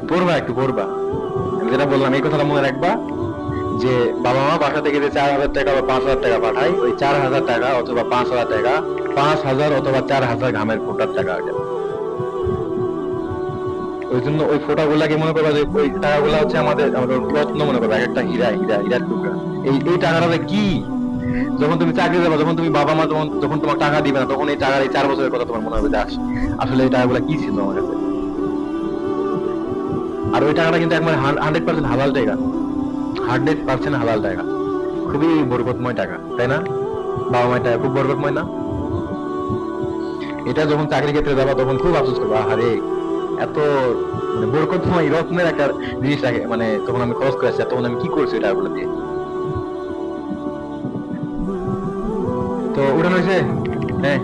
পড়বা, একটু পড়বা। আমি যেটা বললাম এই কথাটা মনে রাখবা, যে বাবা মা বাসা থেকে যে 4,000 টাকা বা 5,000 টাকা পাঠায়, ওই 4,000 টাকা অথবা 5,000 টাকা, 5,000 অথবা 4,000 ঘামের ফোঁটার টাকা ওটা। ওই জন্য ওই ফোঁটা গুলাকে মনে করবা যে ওই টাকাগুলা হচ্ছে আমাদের আমাদের রত্ন মনে করবা, এক একটা হীরা, হীরা, হীরার টুকরা। এই টাকাটা কি, যখন তুমি চাকরি যাবা, যখন তুমি বাবা মা যখন যখন তোমার টাকা দিবে না, তখন এই টাকার এই 4 বছরের কথা তোমার মনে হবে যে আসলে এই টাকাগুলা কি ছিল আমার কাছে। আর ওই টাকাটা কিন্তু একবার 100% হালাল টাকা, 100% হালাল টাকা, খুবই বরকতময় টাকা, তাই না? বাবা মায়ের টাকা খুব বরকতময় না? এটা যখন চাকরি ক্ষেত্রে যাবা তখন খুব আফসোস করবো, আরে এত মানে বরকতময় রত্নের একটা জিনিস রাখে, মানে তখন আমি খরচ করে আসছি, তখন আমি কি করছি ওই টাকাগুলো দিয়ে। তো উঠানো হয়েছে? হ্যাঁ।